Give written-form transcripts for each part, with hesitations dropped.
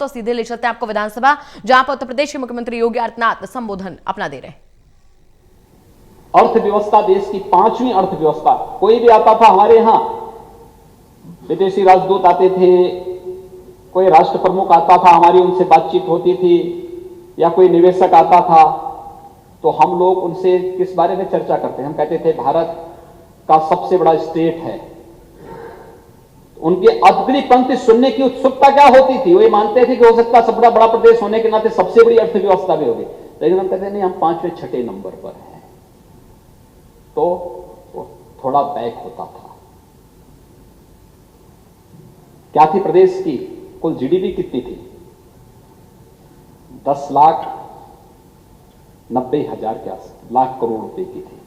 तो सीधे ले चलते हैं आपको विधानसभा, जहां पर उत्तर प्रदेश के मुख्यमंत्री योगी आदित्यनाथ संबोधन अपना दे रहे हैं। अर्थव्यवस्था देश की 5वीं अर्थव्यवस्था। कोई भी आता था हमारे यहां, विदेशी राजदूत आते थे, कोई राष्ट्र प्रमुख आता था, हमारी उनसे बातचीत होती थी, या कोई निवेशक आता था, तो हम लोग उनसे किस बारे में चर्चा करते हैं? हम कहते थे भारत का सबसे बड़ा स्टेट है। उनकी अगली पंक्ति सुनने की उत्सुकता क्या होती थी? वो ये मानते थे कि हो सकता है सबसे बड़ा प्रदेश होने के नाते सबसे बड़ी अर्थव्यवस्था भी होगी, लेकिन हम कहते नहीं, हम 5वें 6ठे नंबर पर हैं। तो थोड़ा बैक होता था। क्या थी प्रदेश की कुल जीडीपी कितनी थी? 10,90,000 के लाख करोड़ रुपए की थी।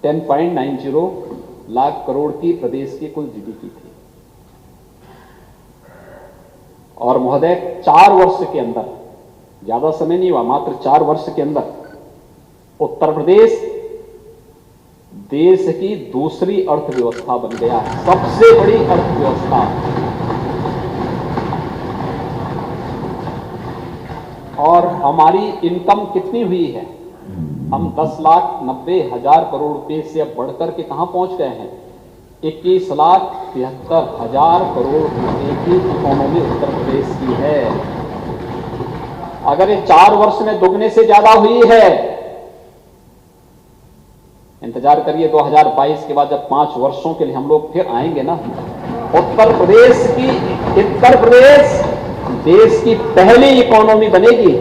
10.90 लाख करोड़ की प्रदेश की कुल जीडीपी थी। और महोदय 4 वर्ष के अंदर, ज्यादा समय नहीं हुआ, मात्र 4 वर्ष के अंदर उत्तर प्रदेश देश की दूसरी अर्थव्यवस्था बन गया है, सबसे बड़ी अर्थव्यवस्था। और हमारी इनकम कितनी हुई है? हम 10,90,000 करोड़ रुपए से अब बढ़कर के कहां पहुंच गए हैं? 21,73,000 करोड़ रुपए की इकोनॉमी उत्तर प्रदेश की है। अगर ये 4 वर्ष में दुगने से ज्यादा हुई है, इंतजार करिए 2022 के बाद जब 5 वर्षों के लिए हम लोग फिर आएंगे ना, उत्तर प्रदेश देश की पहली इकोनॉमी बनेगी।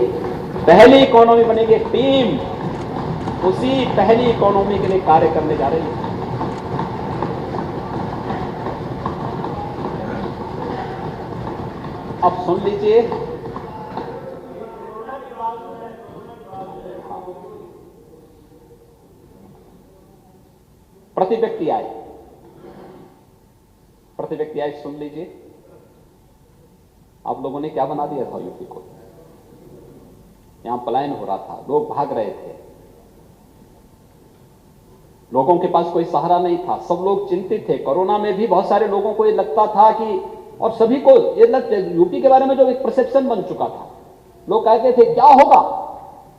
पहली इकोनॉमी बनेगी। टीम उसी पहली इकोनॉमी के लिए कार्य करने जा रही है। अब सुन लीजिए, प्रति व्यक्ति आय सुन लीजिए। आप लोगों ने क्या बना दिया था यूपी को? यहां पलायन हो रहा था, लोग भाग रहे थे, लोगों के पास कोई सहारा नहीं था, सब लोग चिंतित थे। कोरोना में भी बहुत सारे लोगों को ये लगता था कि, और सभी को ये यूपी के बारे में जो एक परसेप्शन बन चुका था, लोग कहते थे क्या होगा?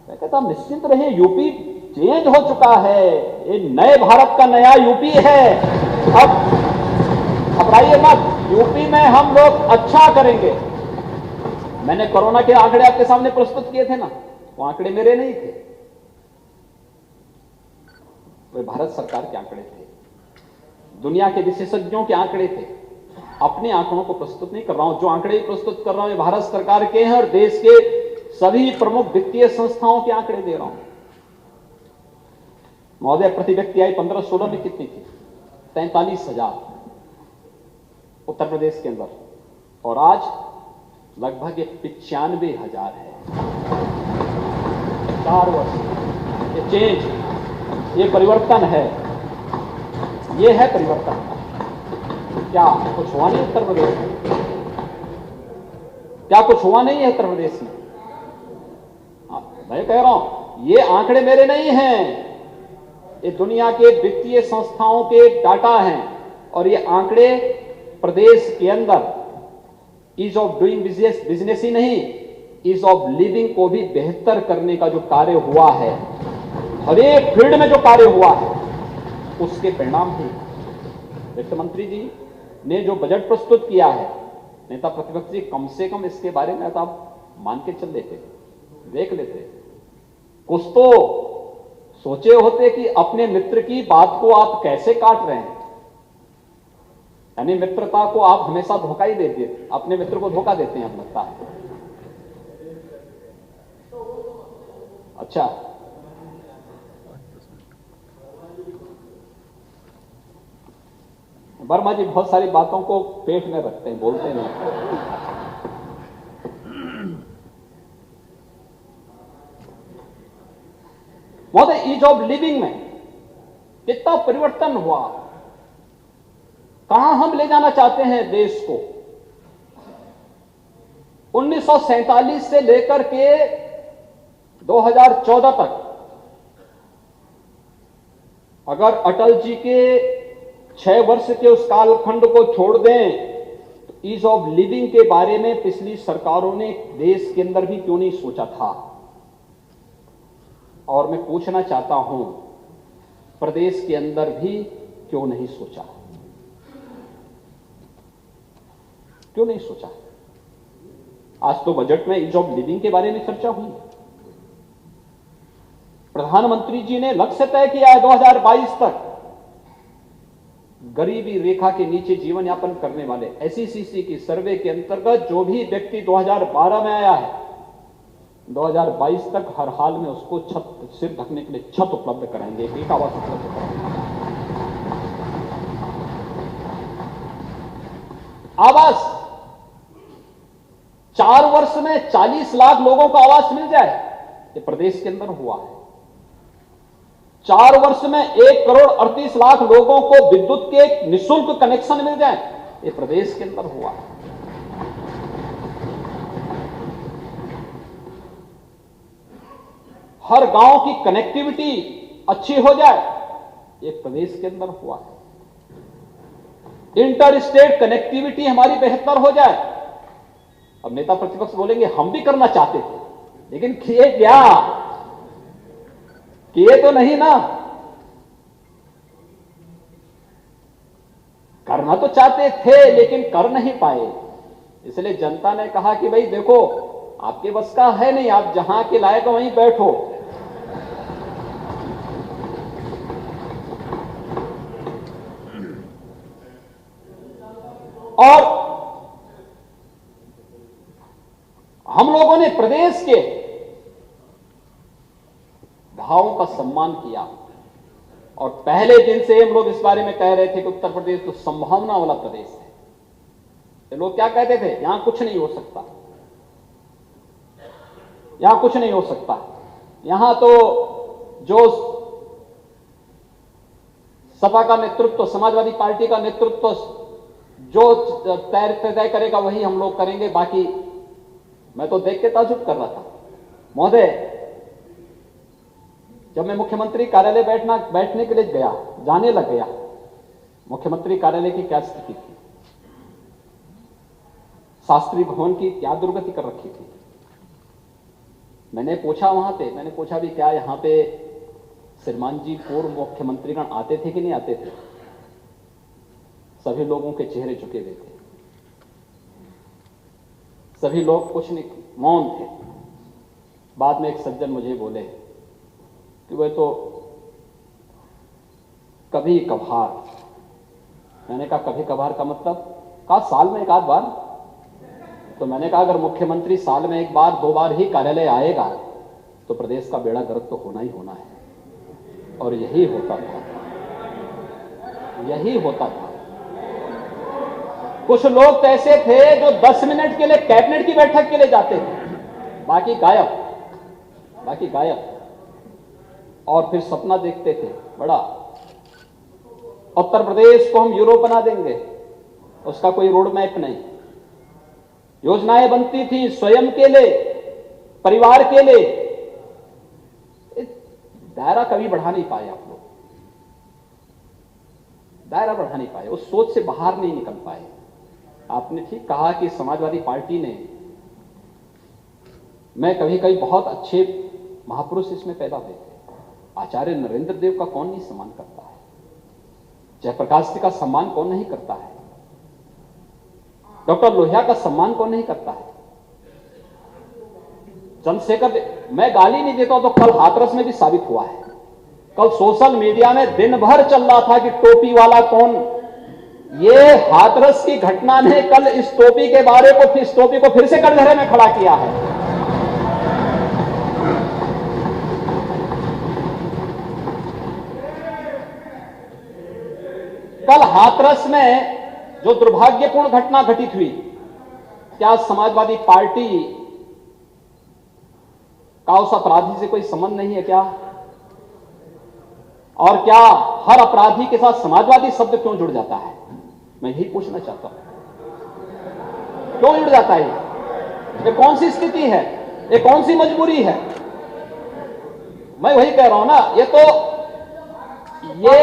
कहते थे निश्चिंत रहिए, यूपी चेंज हो चुका है, ये नए भारत का नया यूपी है। अब घबराइए मत, यूपी में हम लोग अच्छा करेंगे। मैंने कोरोना के आंकड़े आपके सामने प्रस्तुत किए थे ना, वो आंकड़े मेरे नहीं थे, वे भारत सरकार के आंकड़े थे, दुनिया के विशेषज्ञों के आंकड़े थे। अपने आंकड़ों को प्रस्तुत नहीं कर रहा हूं, जो आंकड़े प्रस्तुत कर रहा हूं ये भारत सरकार के हैं और देश के सभी प्रमुख वित्तीय संस्थाओं के आंकड़े दे रहा हूं। महोदय प्रति व्यक्ति आय 15-16 में कितनी थी? 43,000 उत्तर प्रदेश के अंदर, और आज लगभग 95,000 है। 4 वर्ष ये चेंज, ये परिवर्तन है, ये है परिवर्तन। क्या कुछ हुआ नहीं उत्तर प्रदेश में? क्या कुछ हुआ नहीं है उत्तर प्रदेश में? मैं कह रहा हूं ये आंकड़े मेरे नहीं हैं, ये दुनिया के वित्तीय संस्थाओं के डाटा हैं, और ये आंकड़े प्रदेश के अंदर ईज ऑफ डूइंग बिजनेस ही नहीं, ईज ऑफ लिविंग को भी बेहतर करने का जो कार्य हुआ है, हर एक फील्ड में जो कार्य हुआ है, उसके परिणाम भी। वित्त मंत्री जी ने जो बजट प्रस्तुत किया है, नेता प्रतिपक्ष जी कम से कम इसके बारे में तो आप मान के चल लेते, देख लेते, कुछ तो सोचे होते कि अपने मित्र की बात को आप कैसे काट रहे हैं। यानी मित्रता को आप हमेशा धोखा ही देते, अपने मित्र को धोखा देते हैं, अब लगता है। अच्छा, वर्मा जी बहुत सारी बातों को पेट में रखते हैं, बोलते नहीं। महोदय ईज ऑफ लिविंग में कितना परिवर्तन हुआ, कहां हम ले जाना चाहते हैं देश को? 1947 से लेकर के 2014 तक अगर अटल जी के 6 वर्ष के उस कालखंड को छोड़ दें तो ईज ऑफ लिविंग के बारे में पिछली सरकारों ने देश के अंदर भी क्यों नहीं सोचा था? और मैं पूछना चाहता हूं, प्रदेश के अंदर भी क्यों नहीं सोचा? क्यों नहीं सोचा? आज तो बजट में ईज ऑफ लिविंग के बारे में चर्चा हुई। प्रधानमंत्री जी ने लक्ष्य तय किया है 2022 तक गरीबी रेखा के नीचे जीवन यापन करने वाले एसईसीसी की सर्वे के अंतर्गत जो भी व्यक्ति 2012 में आया है, 2022 तक हर हाल में उसको सिर ढकने के लिए छत उपलब्ध कराएंगे, एक आवास उपलब्ध कराएंगे। आवास 4 वर्ष में 40 लाख लोगों को आवास मिल जाए, ये प्रदेश के अंदर हुआ है। 4 वर्ष में 1,38,00,000 लोगों को विद्युत के निःशुल्क कनेक्शन मिल जाए, ये प्रदेश के अंदर हुआ है। हर गांव की कनेक्टिविटी अच्छी हो जाए, ये प्रदेश के अंदर हुआ है। इंटर स्टेट कनेक्टिविटी हमारी बेहतर हो जाए। अब नेता प्रतिपक्ष बोलेंगे हम भी करना चाहते थे, लेकिन किए क्या? किए तो नहीं ना। करना तो चाहते थे लेकिन कर नहीं पाए, इसलिए जनता ने कहा कि भाई देखो आपके बस का है नहीं, आप जहां के लायक हो वहीं बैठो। और हम लोगों ने प्रदेश के भावों का सम्मान किया और पहले दिन से हम लोग इस बारे में कह रहे थे कि उत्तर प्रदेश तो संभावना वाला प्रदेश है। ये लोग क्या कहते थे? यहां कुछ नहीं हो सकता, यहां कुछ नहीं हो सकता, यहां तो जो सपा का नेतृत्व, समाजवादी पार्टी का नेतृत्व जो तय करेगा वही हम लोग करेंगे, बाकी। मैं तो देख के ताजुब कर रहा था महोदय, जब मैं मुख्यमंत्री कार्यालय बैठने के लिए गया, जाने लग गया, मुख्यमंत्री कार्यालय की क्या स्थिति थी, शास्त्री भवन की क्या दुर्गति कर रखी थी। मैंने पूछा वहां पे, मैंने पूछा भी क्या यहां पे श्रीमान जी पूर्व मुख्यमंत्रीगण आते थे कि नहीं आते थे? सभी लोगों के चेहरे झुके हुए थे, सभी लोग कुछ नहीं, मौन थे। बाद में एक सज्जन मुझे बोले कि वह तो कभी कभार। मैंने कहा कभी कभार का मतलब? कहा साल में एक आध बार। तो मैंने कहा अगर मुख्यमंत्री साल में एक बार 2 बार ही कार्यालय आएगा तो प्रदेश का बेड़ा गर्क तो होना ही होना है। और यही होता था, यही होता था। कुछ लोग ऐसे थे जो 10 मिनट के लिए कैबिनेट की बैठक के लिए जाते थे, बाकी गायब, बाकी गायब। और फिर सपना देखते थे बड़ा, उत्तर प्रदेश को हम यूरोप बना देंगे, उसका कोई रोड मैप नहीं। योजनाएं बनती थी स्वयं के लिए, परिवार के लिए। दायरा कभी बढ़ा नहीं पाए आप लोग, दायरा बढ़ा नहीं पाए, उस सोच से बाहर नहीं निकल पाए। आपने ठीक कहा कि समाजवादी पार्टी ने, मैं कभी कभी बहुत अच्छे महापुरुष इसमें पैदा हुए थे। आचार्य नरेंद्र देव का कौन नहीं सम्मान करता है? जयप्रकाश जी का सम्मान कौन नहीं करता है? डॉक्टर लोहिया का सम्मान कौन नहीं करता है? चंद्रशेखर, मैं गाली नहीं देता तो कल हाथरस में भी साबित हुआ है। कल सोशल मीडिया में दिन भर चल रहा था कि टोपी वाला कौन। ये हाथरस की घटना ने कल इस टोपी के बारे को, इस टोपी को फिर से कटघरे में खड़ा किया है। कल हाथरस में जो दुर्भाग्यपूर्ण घटना घटित हुई, क्या समाजवादी पार्टी का उस अपराधी से कोई संबंध नहीं है क्या? और क्या हर अपराधी के साथ समाजवादी शब्द क्यों जुड़ जाता है? मैं यही पूछना चाहता हूं, क्यों जुड़ जाता है? ये कौन सी स्थिति है? ये कौन सी मजबूरी है? मैं वही कह रहा हूं ना, ये तो ये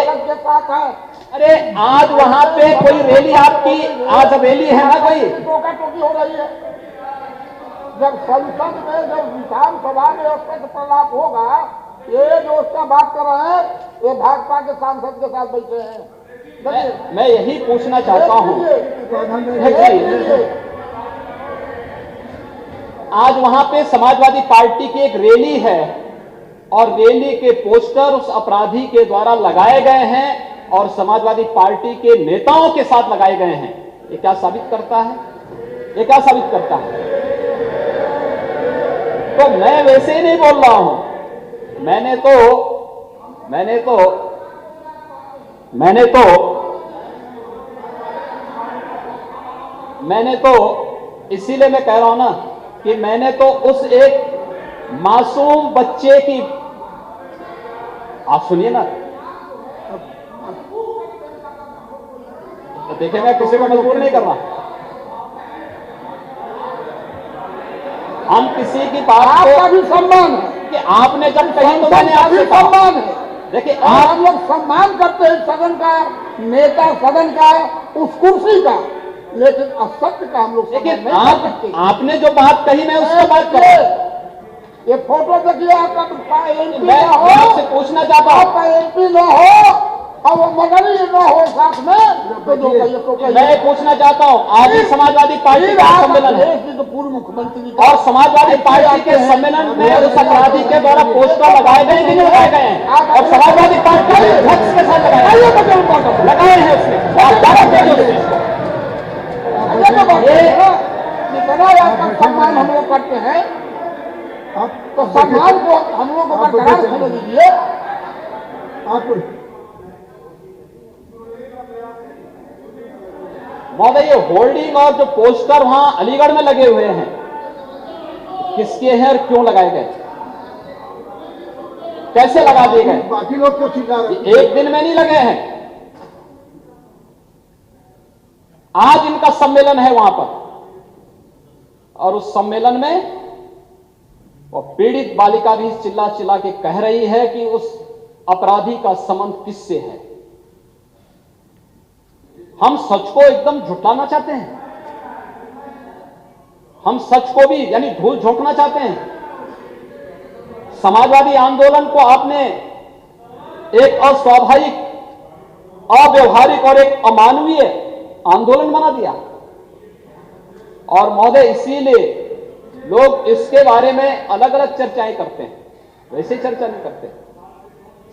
अरे आज वहां पे कोई रैली आपकी, आज रैली है ना कोई? टोका टोकी हो रही है। जब संसद में, जब विधानसभा में उसका प्रलाप होगा, ये जो उसका बात कर रहे हैं, ये भाजपा के सांसद के साथ बैठे हैं। मैं यही पूछना चाहता हूं, आज वहां पे समाजवादी पार्टी की एक रैली है और रैली के पोस्टर उस अपराधी के द्वारा लगाए गए हैं और समाजवादी पार्टी के नेताओं के साथ लगाए गए हैं। ये क्या साबित करता है? ये क्या साबित करता है? तो मैं वैसे ही नहीं बोल रहा हूं, मैंने तो इसीलिए मैं कह रहा हूं ना कि मैंने तो उस एक मासूम बच्चे की, आप सुनिए ना, तो देखिए मैं किसी को मजबूर नहीं कर रहा, हम किसी की बात आपका भी सम्मान है कि आपने जब कही तो मैंने आपसे कहा। सम्मान है। देखिए और हम लोग सम्मान करते हैं सदन का, नेता सदन का, उस कुर्सी का, लेकिन असत्य का हम लोग देखिए सम्मान नहीं कर सकते। आपने जो बात कही मैं उसको बात कर रहा हूं। ये फोटो देखिए, आपका एमपी मैं ना हो, आपसे पूछना चाहता हूं, आपका एमपी ना हो और वो मगर ही ना हो साथ में, तो जो कहिए तो कहिए। मैं पूछना चाहता हूं, आज ही समाजवादी पार्टी का सम्मेलन है तो पूर्व मुख्यमंत्री और समाजवादी पार्टी के सम्मेलन में उस अपराधी के द्वारा पोस्टर लगाए गए कि नहीं लगाए गए हैं? और समाजवादी पार्टी के अध्यक्ष के साथ लगाए हैं उसने, आप दावा कीजिए उस चीज को। आपका सम्मान हम लोग करते हैं, तो सम्मान को हम लोग को बरकरार रखने दीजिए। महोदय, ये होर्डिंग और जो पोस्टर वहां अलीगढ़ में लगे हुए हैं, किसके हैं और क्यों लगाए गए, कैसे लगा दिए गए? बाकी लोग तो ठीक है, एक दिन में नहीं लगे हैं, आज इनका सम्मेलन है वहां पर और उस सम्मेलन में वो पीड़ित बालिका भी चिल्ला चिल्ला के कह रही है कि उस अपराधी का संबंध किससे है। हम सच को एकदम झुटलाना चाहते हैं, हम सच को भी यानी धूल झोंकना चाहते हैं। समाजवादी आंदोलन को आपने एक अस्वाभाविक, अव्यवहारिक और एक अमानवीय आंदोलन बना दिया और महोदय इसीलिए लोग इसके बारे में अलग अलग चर्चाएं करते हैं, वैसे चर्चा नहीं करते।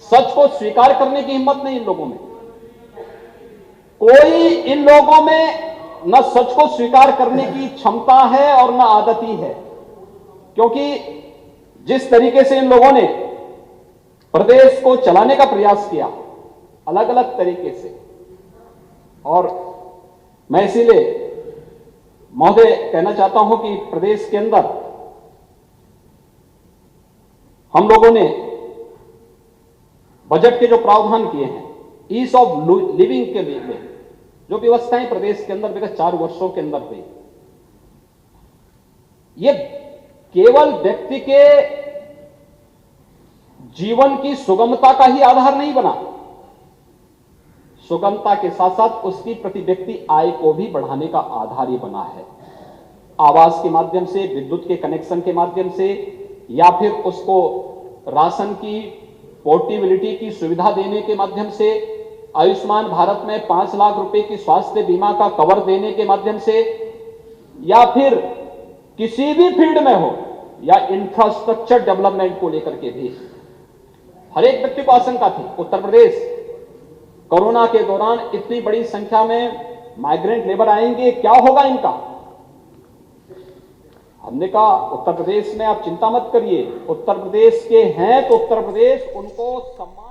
सच को स्वीकार करने की हिम्मत नहीं इन लोगों में, कोई इन लोगों में न सच को स्वीकार करने की क्षमता है और न आदत ही है, क्योंकि जिस तरीके से इन लोगों ने प्रदेश को चलाने का प्रयास किया अलग अलग तरीके से, और मैं इसीलिए महोदय कहना चाहता हूं कि प्रदेश के अंदर हम लोगों ने बजट के जो प्रावधान किए हैं, ईज ऑफ लिविंग के लिए जो व्यवस्थाएं प्रदेश के अंदर विगत 4 वर्षों के अंदर हुई, ये केवल व्यक्ति के जीवन की सुगमता का ही आधार नहीं बना, सुगमता के साथ साथ उसकी प्रति व्यक्ति आय को भी बढ़ाने का आधार ही बना है। आवास के माध्यम से, विद्युत के कनेक्शन के माध्यम से, या फिर उसको राशन की पोर्टेबिलिटी की सुविधा देने के माध्यम से, आयुष्मान भारत में 5 लाख रुपए की स्वास्थ्य बीमा का कवर देने के माध्यम से, या फिर किसी भी फील्ड में हो, या इंफ्रास्ट्रक्चर डेवलपमेंट को लेकर के भी हर एक व्यक्ति को आशंका थी। उत्तर प्रदेश कोरोना के दौरान इतनी बड़ी संख्या में माइग्रेंट लेबर आएंगे, क्या होगा इनका? हमने कहा उत्तर प्रदेश में आप चिंता मत करिए, उत्तर प्रदेश के हैं तो उत्तर प्रदेश उनको सम्मान